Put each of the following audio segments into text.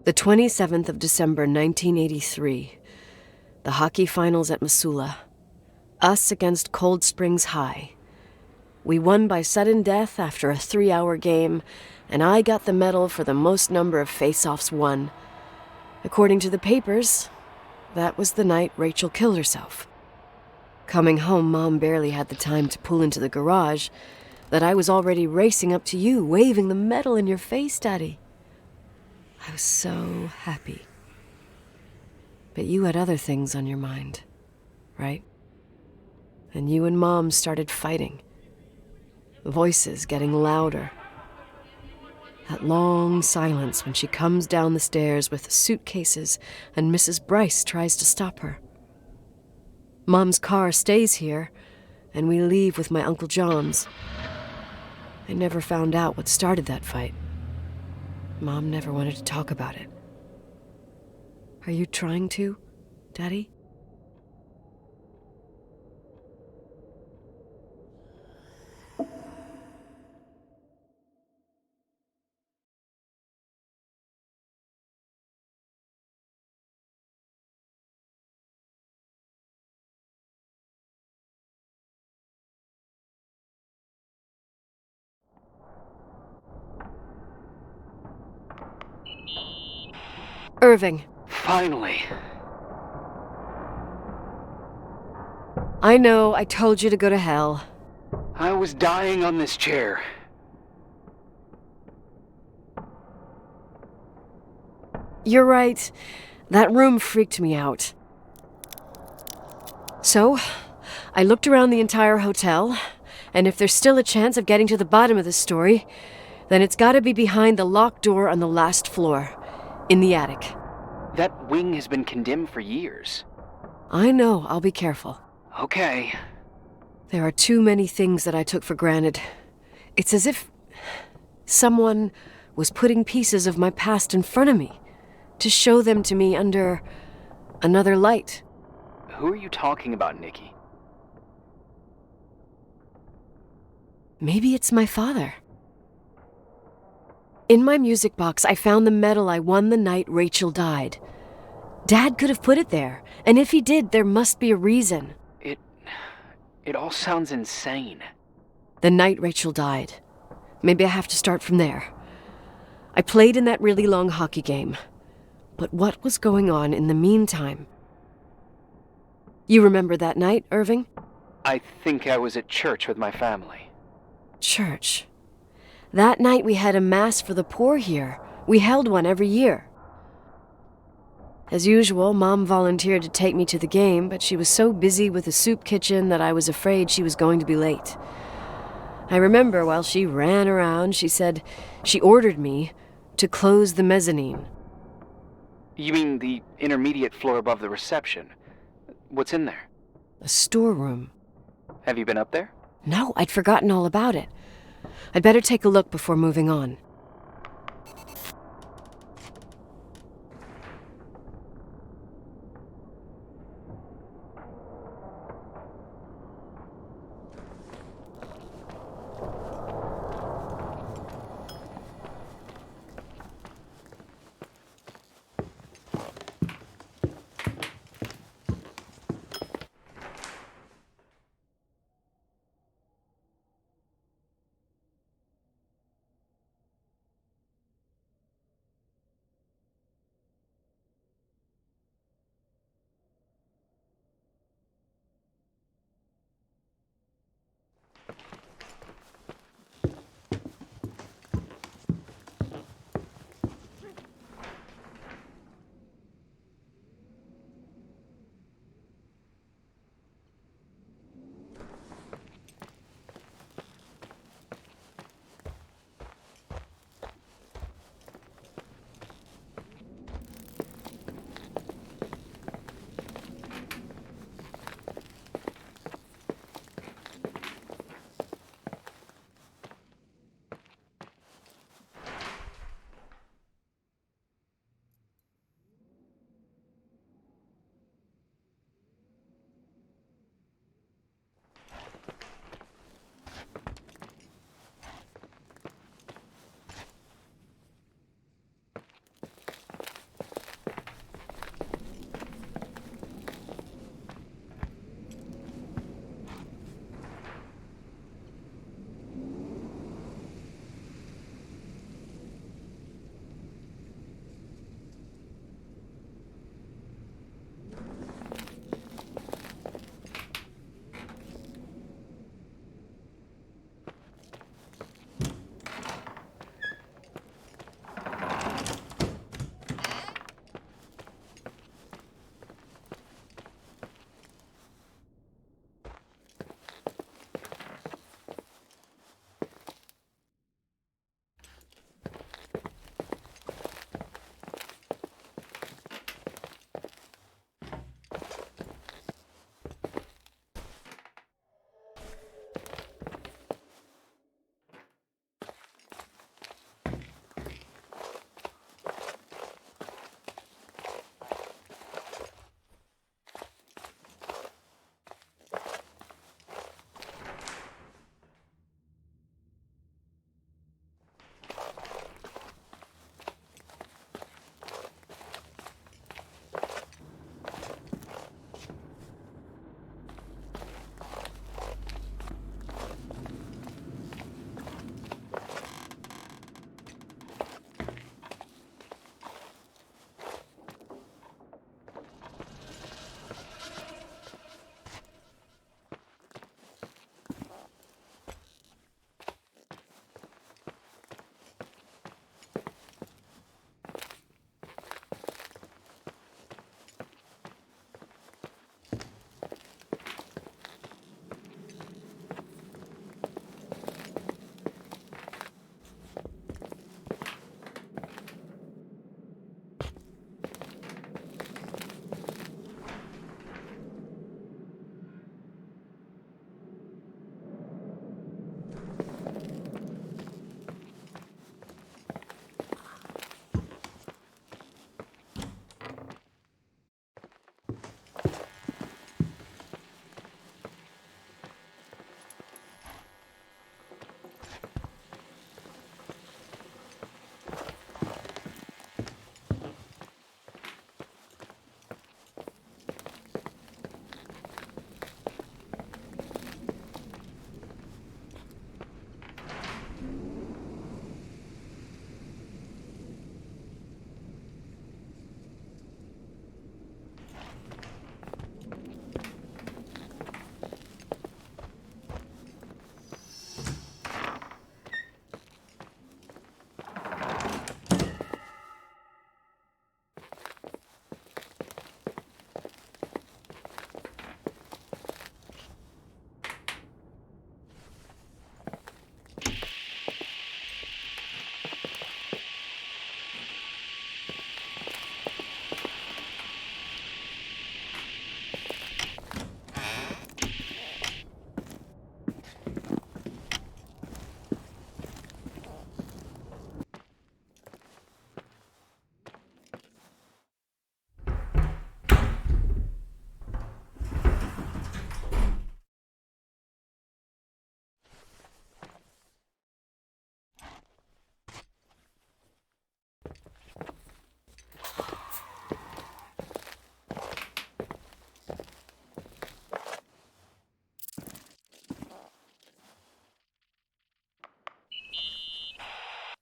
The 27th of December, 1983. The hockey finals at Missoula. Us against Cold Springs High. We won by sudden death after a 3-hour game, and I got the medal for the most number of face-offs won. According to the papers, that was the night Rachel killed herself. Coming home, Mom barely had the time to pull into the garage that I was already racing up to you, waving the medal in your face, Daddy. I was so happy. But you had other things on your mind, right? And you and Mom started fighting. Voices getting louder. That long silence when she comes down the stairs with suitcases and Mrs. Bryce tries to stop her. Mom's car stays here, and we leave with my Uncle John's. I never found out what started that fight. Mom never wanted to talk about it. Are you trying to, Daddy? Irving. Finally. I know, I told you to go to hell. I was dying on this chair. You're right. That room freaked me out. So, I looked around the entire hotel, and if there's still a chance of getting to the bottom of this story, then it's gotta be behind the locked door on the last floor, in the attic. That wing has been condemned for years. I know, I'll be careful. Okay. There are too many things that I took for granted. It's as if someone was putting pieces of my past in front of me to show them to me under another light. Who are you talking about, Nikki? Maybe it's my father. In my music box, I found the medal I won the night Rachel died. Dad could have put it there, and if he did, there must be a reason. It all sounds insane. The night Rachel died. Maybe I have to start from there. I played in that really long hockey game. But what was going on in the meantime? You remember that night, Irving? I think I was at church with my family. Church. That night we had a mass for the poor here. We held one every year. As usual, Mom volunteered to take me to the game, but she was so busy with the soup kitchen that I was afraid she was going to be late. I remember while she ran around, she said she ordered me to close the mezzanine. You mean the intermediate floor above the reception? What's in there? A storeroom. Have you been up there? No, I'd forgotten all about it. I'd better take a look before moving on.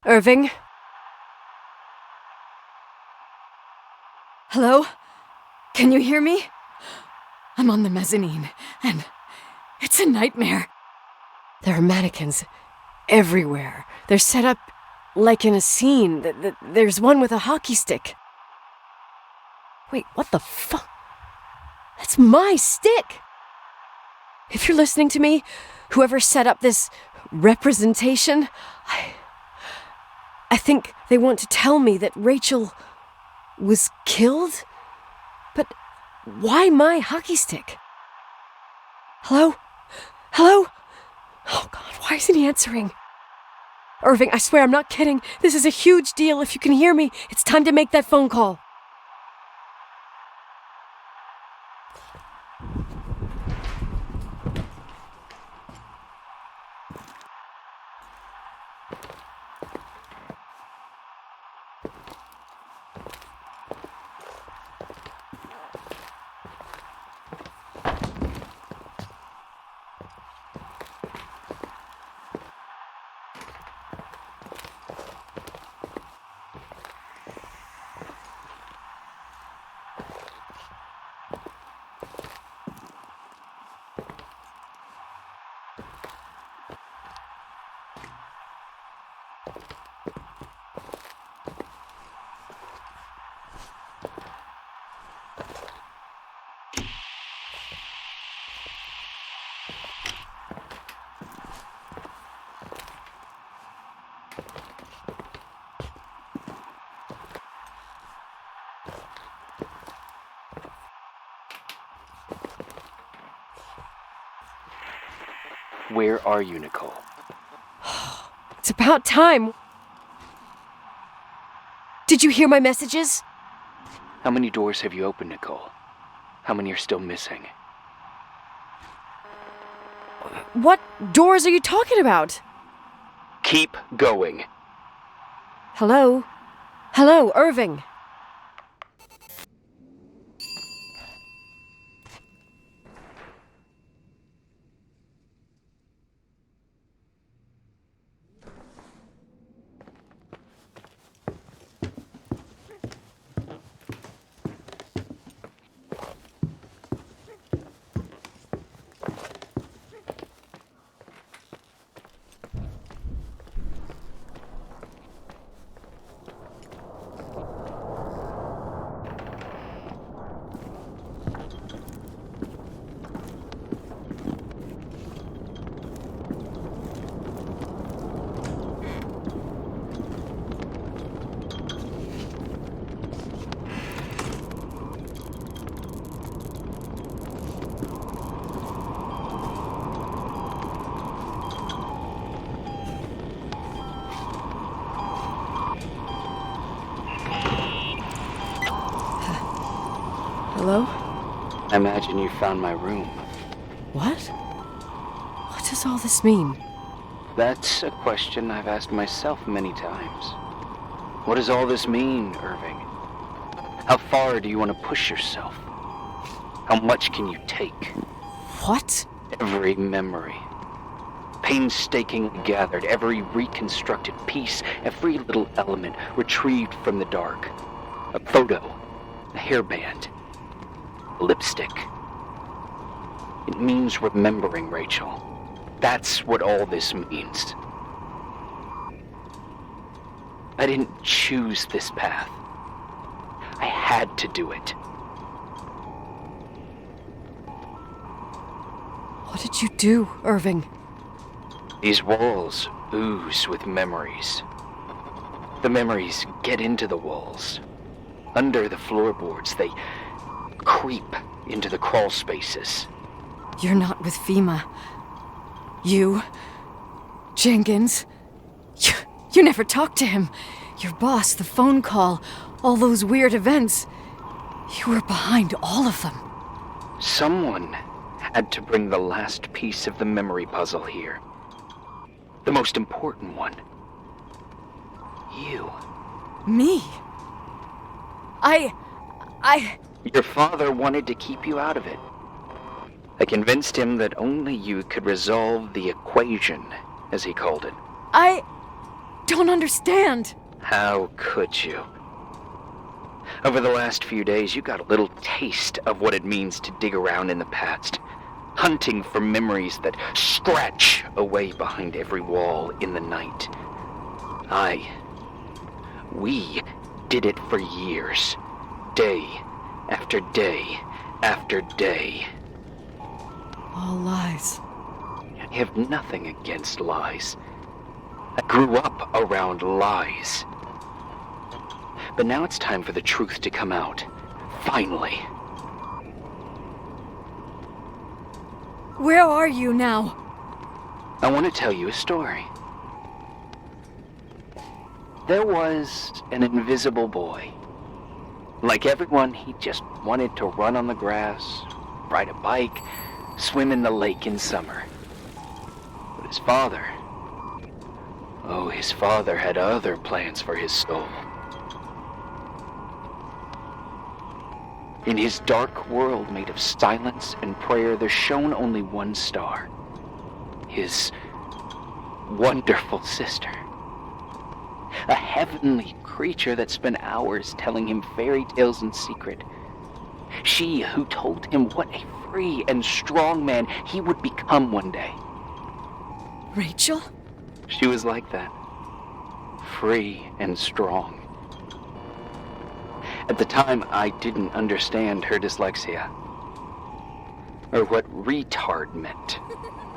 Irving? Hello? Can you hear me? I'm on the mezzanine, and it's a nightmare. There are mannequins everywhere. They're set up like in a scene. There's one with a hockey stick. Wait, what the fuck? That's my stick! If you're listening to me, whoever set up this representation, I think they want to tell me that Rachel was killed? But why my hockey stick? Hello? Hello? Oh God, why isn't he answering? Irving, I swear I'm not kidding. This is a huge deal. If you can hear me, it's time to make that phone call. Where are you, Nicole? It's about time. Did you hear my messages? How many doors have you opened, Nicole? How many are still missing? What doors are you talking about? Keep going. Hello? Hello, Irving. Hello? I imagine you found my room. What? What does all this mean? That's a question I've asked myself many times. What does all this mean, Irving? How far do you want to push yourself? How much can you take? What? Every memory. Painstakingly gathered, every reconstructed piece, every little element retrieved from the dark. A photo, a hairband, lipstick. It means remembering, Rachel. That's what all this means. I didn't choose this path. I had to do it. What did you do, Irving? These walls ooze with memories. The memories get into the walls. Under the floorboards, they creep into the crawl spaces. You're not with FEMA. You, Jenkins, you never talked to him. Your boss, the phone call, all those weird events. You were behind all of them. Someone had to bring the last piece of the memory puzzle here. The most important one. You. Me? Your father wanted to keep you out of it. I convinced him that only you could resolve the equation, as he called it. don't understand. How could you? Over the last few days, you got a little taste of what it means to dig around in the past, hunting for memories that scratch away behind every wall in the night. We did it for years, day after day after day. All lies. I have nothing against lies. I grew up around lies. But now it's time for the truth to come out. Finally. Where are you now? I want to tell you a story. There was an invisible boy. Like everyone, he just wanted to run on the grass, ride a bike, swim in the lake in summer. But his father had other plans for his soul. In his dark world made of silence and prayer, there shone only one star. His wonderful sister. A heavenly creature that spent hours telling him fairy tales in secret. She who told him what a free and strong man he would become one day. Rachel? She was like that. Free and strong. At the time, I didn't understand her dyslexia. Or what retard meant.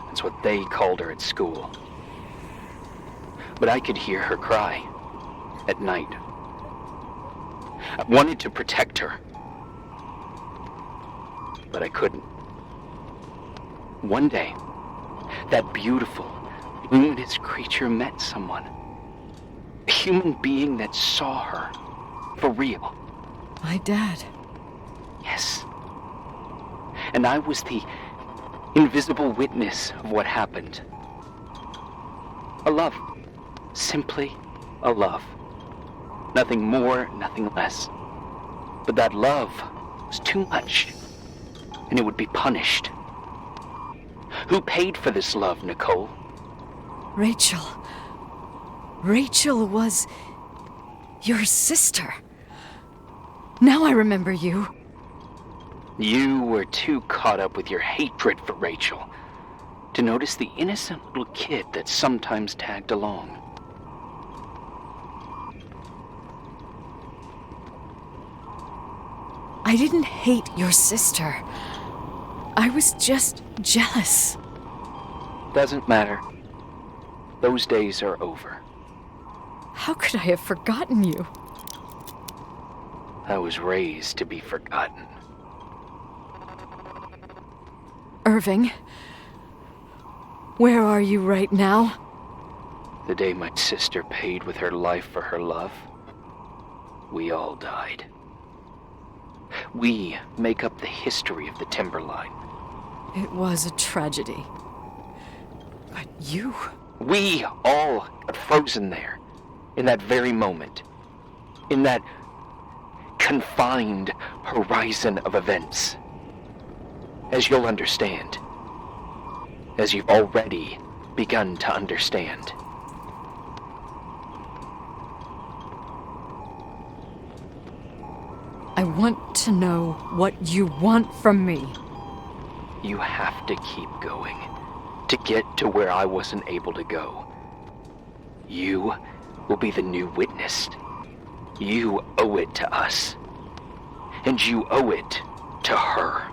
That's what they called her at school. But I could hear her cry at night. I wanted to protect her. But I couldn't. One day, that beautiful, luminous creature met someone. A human being that saw her for real. My dad. Yes. And I was the invisible witness of what happened. A love. Simply a love. Nothing more, nothing less. But that love was too much, and it would be punished. Who paid for this love, Nicole? Rachel. Rachel was your sister. Now I remember you. You were too caught up with your hatred for Rachel to notice the innocent little kid that sometimes tagged along. I didn't hate your sister. I was just jealous. Doesn't matter. Those days are over. How could I have forgotten you? I was raised to be forgotten. Irving, where are you right now? The day my sister paid with her life for her love, we all died. We make up the history of the Timberline. It was a tragedy. But you... We all got frozen there, in that very moment. In that confined horizon of events. As you'll understand. As you've already begun to understand. I want to know what you want from me. You have to keep going to get to where I wasn't able to go. You will be the new witness. You owe it to us. And you owe it to her.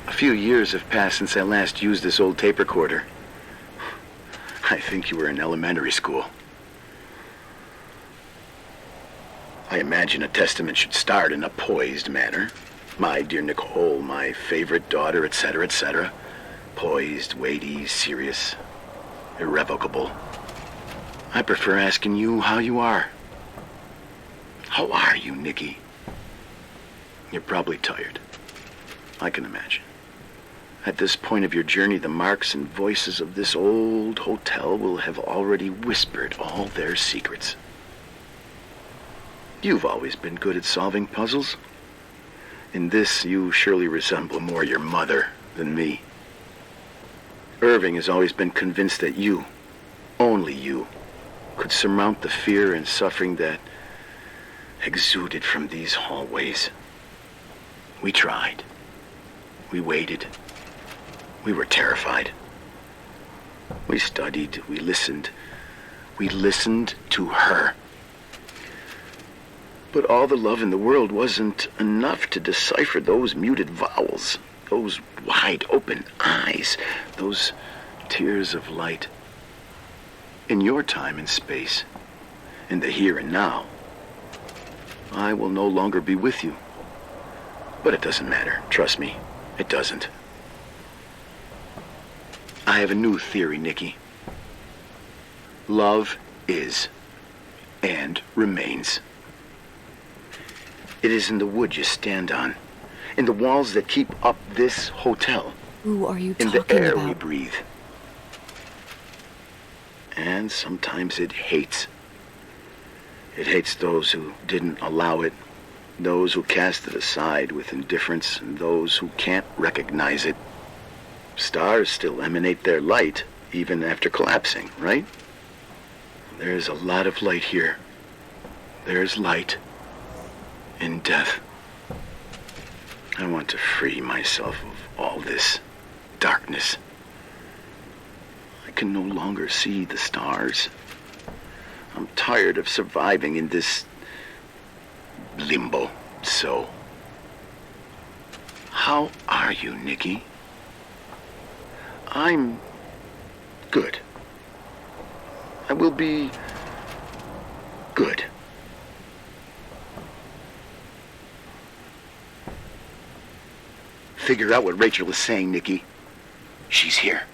A few years have passed since I last used this old tape recorder. I think you were in elementary school. I imagine a testament should start in a poised manner. My dear Nicole, my favorite daughter, etc., etc. Poised, weighty, serious, irrevocable. I prefer asking you how you are. How are you, Nikki? You're probably tired. I can imagine. At this point of your journey, the marks and voices of this old hotel will have already whispered all their secrets. You've always been good at solving puzzles. In this, you surely resemble more your mother than me. Irving has always been convinced that you, only you, could surmount the fear and suffering that exuded from these hallways. We tried. We waited. We were terrified. We studied. We listened. We listened to her. But all the love in the world wasn't enough to decipher those muted vowels, those wide-open eyes, those tears of light. In your time and space, in the here and now, I will no longer be with you. But it doesn't matter. Trust me, it doesn't. I have a new theory, Nikki. Love is and remains. It is in the wood you stand on, in the walls that keep up this hotel. Who are you in talking the air about? we breathe. And sometimes it hates. It hates those who didn't allow it, those who cast it aside with indifference, and those who can't recognize it. Stars still emanate their light, even after collapsing, right? There's a lot of light here. There's light in death. I want to free myself of all this darkness. I can no longer see the stars. I'm tired of surviving in this limbo. So, how are you, Nikki? I'm good. I will be good. Figure out what Rachel is saying, Nikki. She's here.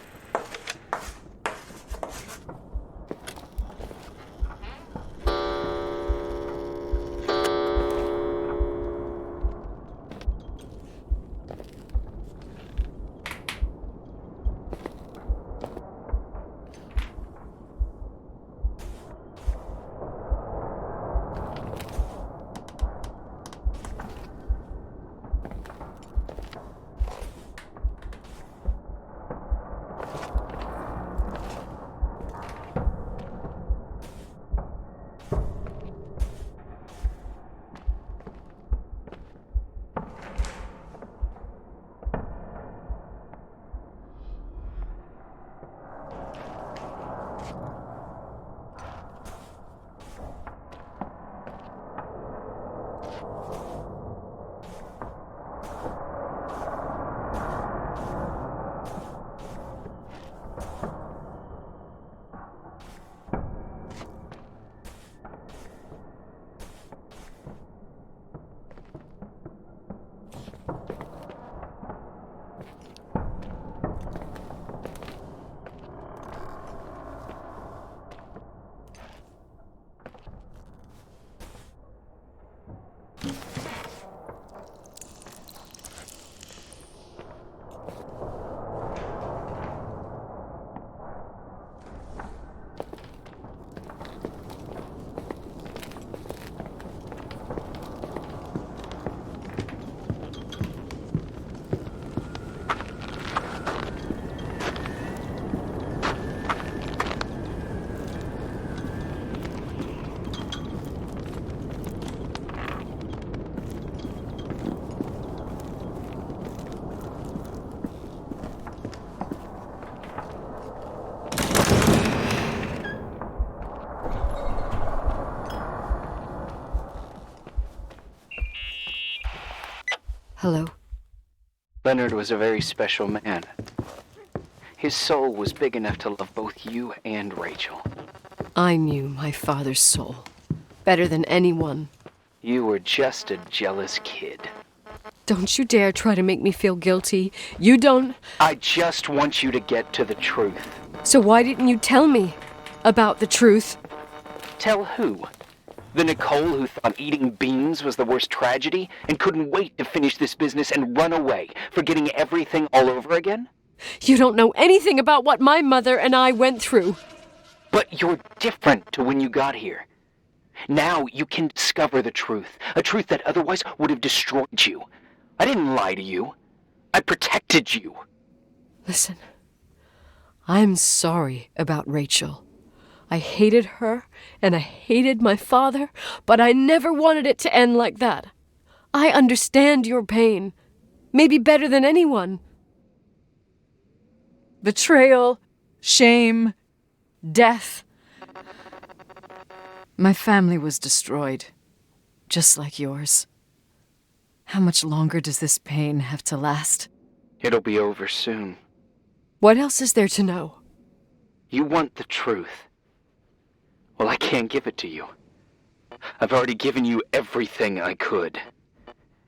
Hello. Leonard was a very special man. His soul was big enough to love both you and Rachel. I knew my father's soul better than anyone. You were just a jealous kid. Don't you dare try to make me feel guilty. You don't... I just want you to get to the truth. So why didn't you tell me about the truth? Tell who? The Nicole who thought eating beans was the worst tragedy and couldn't wait to finish this business and run away, forgetting everything all over again? You don't know anything about what my mother and I went through. But you're different to when you got here. Now you can discover the truth, a truth that otherwise would have destroyed you. I didn't lie to you. I protected you. Listen, I'm sorry about Rachel. I hated her, and I hated my father, but I never wanted it to end like that. I understand your pain, maybe better than anyone. Betrayal, shame, death. My family was destroyed, just like yours. How much longer does this pain have to last? It'll be over soon. What else is there to know? You want the truth. Well, I can't give it to you. I've already given you everything I could.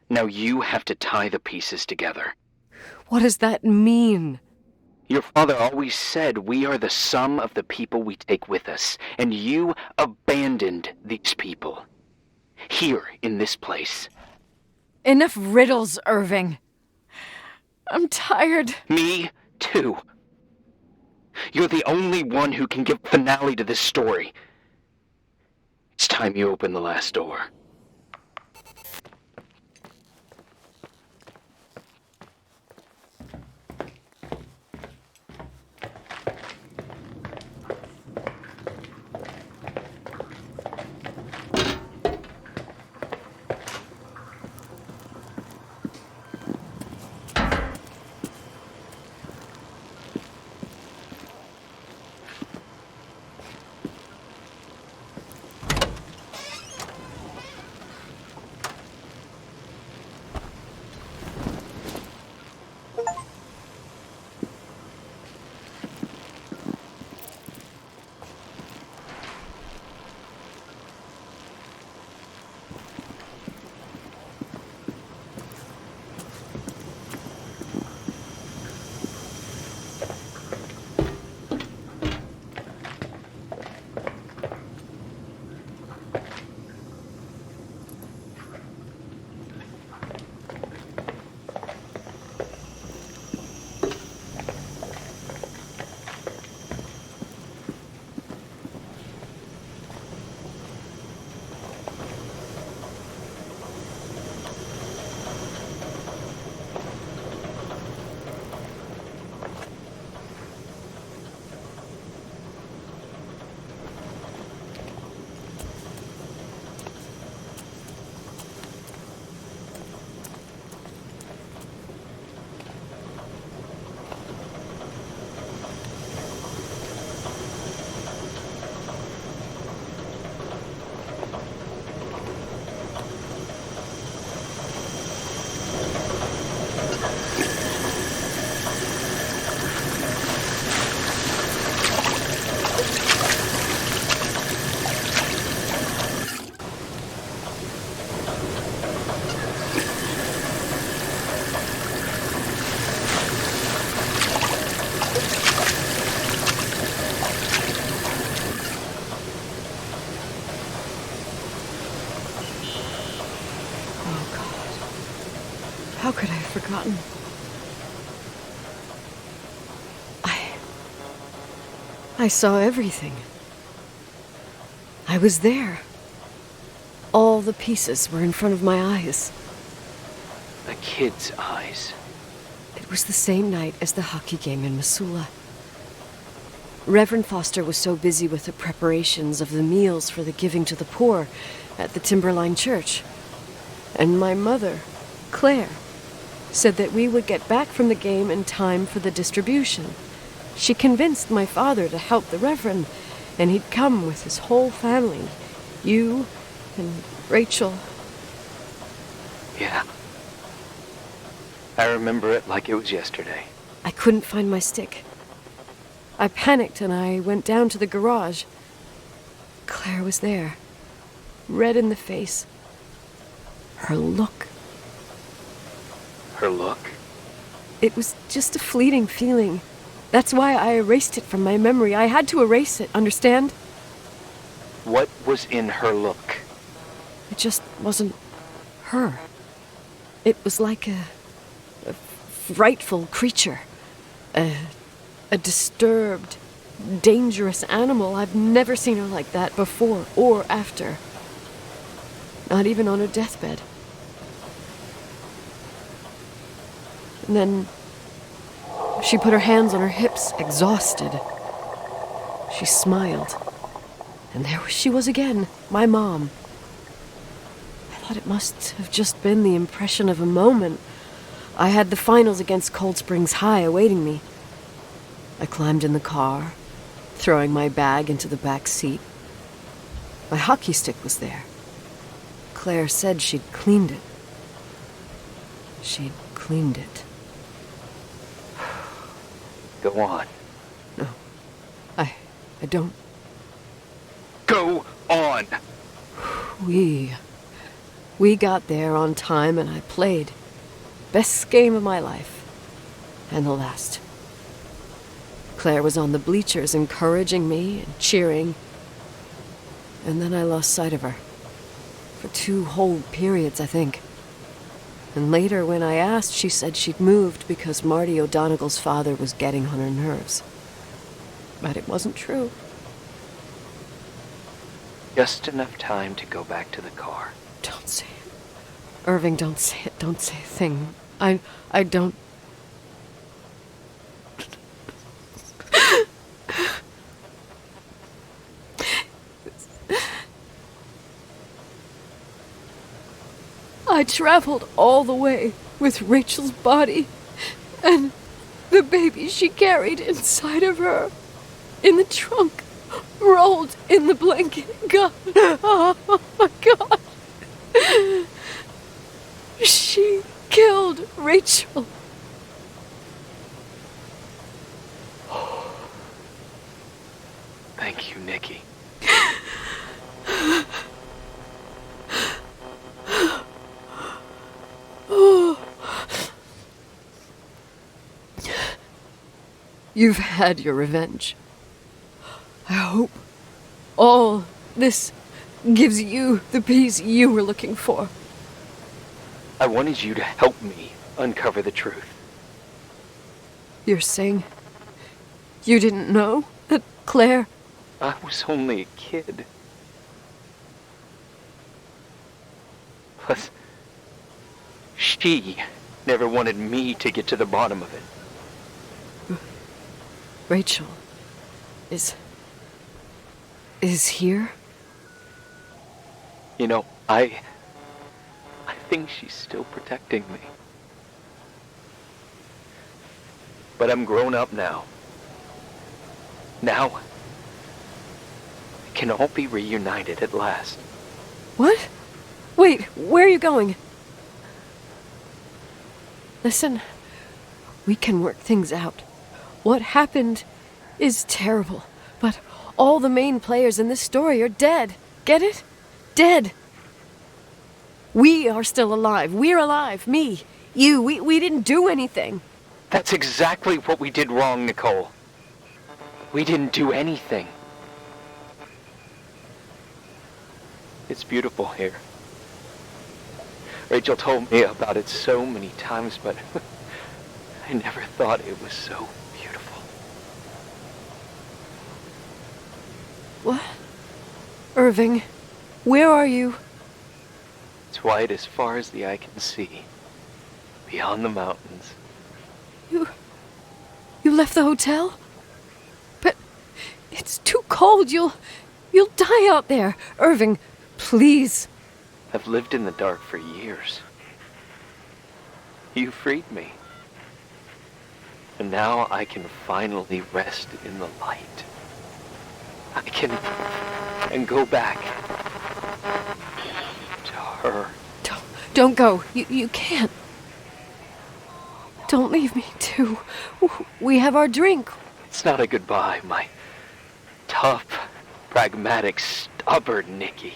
Now you have to tie the pieces together. What does that mean? Your father always said we are the sum of the people we take with us, and you abandoned these people. Here, in this place. Enough riddles, Irving. I'm tired. Me, too. You're the only one who can give finale to this story. It's time you open the last door. How could I have forgotten? I saw everything. I was there. All the pieces were in front of my eyes. A kid's eyes. It was the same night as the hockey game in Missoula. Reverend Foster was so busy with the preparations of the meals for the giving to the poor at the Timberline Church. And my mother, Claire, said that we would get back from the game in time for the distribution. She convinced my father to help the Reverend, and he'd come with his whole family. You and Rachel. Yeah. I remember it like it was yesterday. I couldn't find my stick. I panicked and I went down to the garage. Claire was there, red in the face. Her look. Her look? It was just a fleeting feeling. That's why I erased it from my memory. I had to erase it, understand? What was in her look? It just wasn't her. It was like a frightful creature. A disturbed, dangerous animal. I've never seen her like that before or after. Not even on her deathbed. And then she put her hands on her hips, exhausted. She smiled. And there she was again, my mom. I thought it must have just been the impression of a moment. I had the finals against Cold Springs High awaiting me. I climbed in the car, throwing my bag into the back seat. My hockey stick was there. Claire said she'd cleaned it. She'd cleaned it. Go on. No, I don't. Go on! We got there on time and I played. Best game of my life. And the last. Claire was on the bleachers encouraging me and cheering. And then I lost sight of her. For 2 whole periods, I think. And later, when I asked, she said she'd moved because Marty O'Donegal's father was getting on her nerves. But it wasn't true. Just enough time to go back to the car. Don't say it. Irving, don't say it. Don't say a thing. I don't... I traveled all the way with Rachel's body and the baby she carried inside of her in the trunk, rolled in the blanket. God, oh my God. She killed Rachel. Thank you, Nikki. You've had your revenge. I hope all this gives you the peace you were looking for. I wanted you to help me uncover the truth. You're saying you didn't know that Claire... I was only a kid. Plus, she never wanted me to get to the bottom of it. Rachel is here? You know, I think she's still protecting me. But I'm grown up now. Now, we can all be reunited at last. What? Wait, where are you going? Listen, we can work things out. What happened is terrible, but all the main players in this story are dead. Get it? Dead. We are still alive. We're alive. Me, you, we didn't do anything. That's exactly what we did wrong, Nicole. We didn't do anything. It's beautiful here. Rachel told me about it so many times, but I never thought it was so beautiful. What? Irving, where are you? It's white as far as the eye can see, beyond the mountains. You left the hotel? But it's too cold. You'll die out there. Irving, please. I've lived in the dark for years. You freed me. And now I can finally rest in the light. I can go back to her. Don't go. You can't. Don't leave me, too. We have our drink. It's not a goodbye, my tough, pragmatic, stubborn Nicky.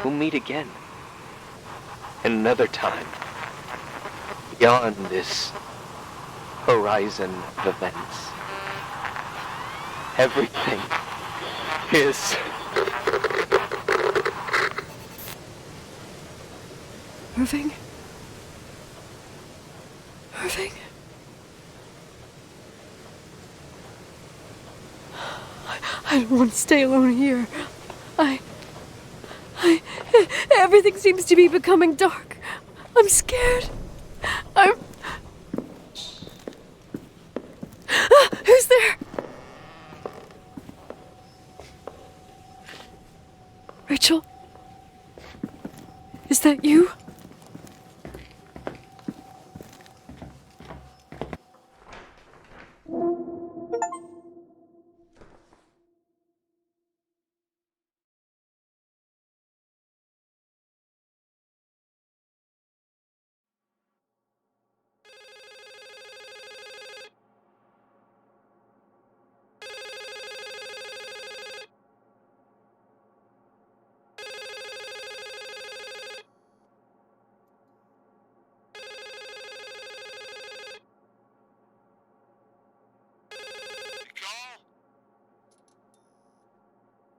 We'll meet again. Another time. Beyond this horizon of events. Everything is... Irving? Irving? I don't want to stay alone here. Everything seems to be becoming dark. I'm scared. Who's there? Rachel? Is that you?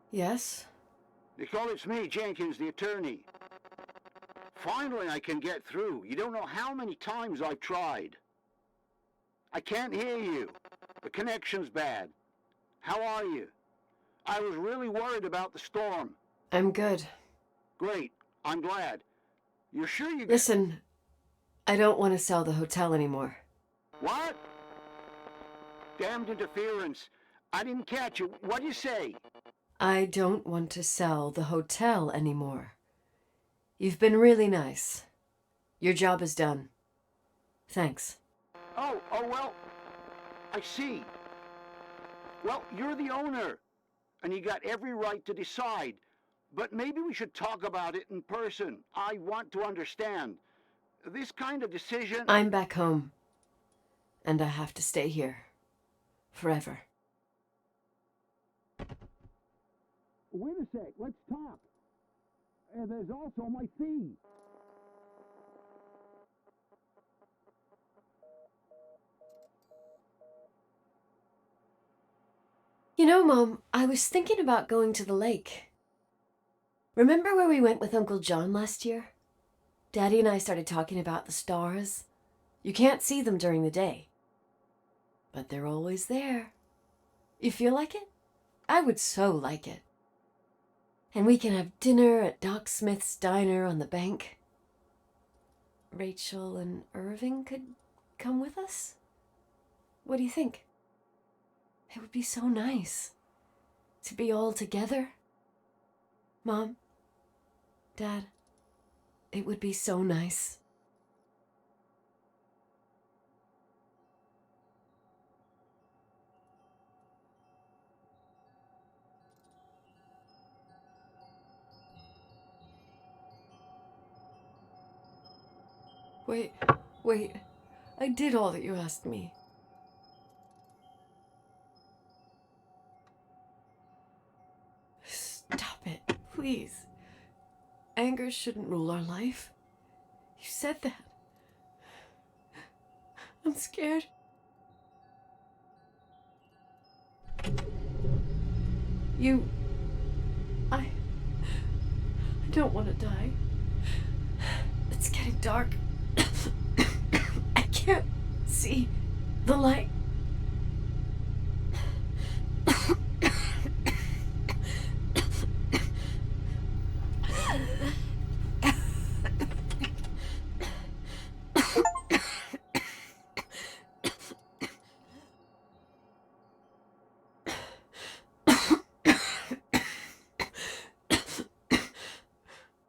Yes? Nicole, it's me, Jenkins, the attorney. Finally, I can get through. You don't know how many times I've tried. I can't hear you. The connection's bad. How are you? I was really worried about the storm. I'm good. Great. I'm glad. You're sure you... Listen, I don't want to sell the hotel anymore. What? Damned interference. I didn't catch you. What'd you say? I don't want to sell the hotel anymore. You've been really nice. Your job is done. Thanks. Oh, well, I see. Well, you're the owner, and you got every right to decide. But maybe we should talk about it in person. I want to understand. This kind of decision... I'm back home, and I have to stay here. Forever. Wait a sec, let's talk. There's also my fee. You know, Mom, I was thinking about going to the lake. Remember where we went with Uncle John last year? Daddy and I started talking about the stars. You can't see them during the day, but they're always there. You feel like it? I would so like it. And we can have dinner at Doc Smith's diner on the bank. Rachel and Irving could come with us? What do you think? It would be so nice to be all together. Mom, Dad, it would be so nice. Wait. I did all that you asked me. Stop it, please. Anger shouldn't rule our life. You said that. I'm scared. I don't want to die. It's getting dark. I can't see the light.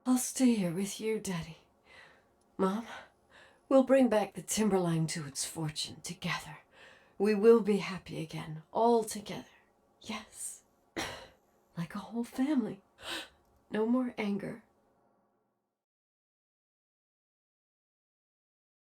I'll stay here with you, Daddy. Mom, we'll bring back the timberline to its fortune together. We will be happy again, all together. Yes. Like a whole family. No more anger.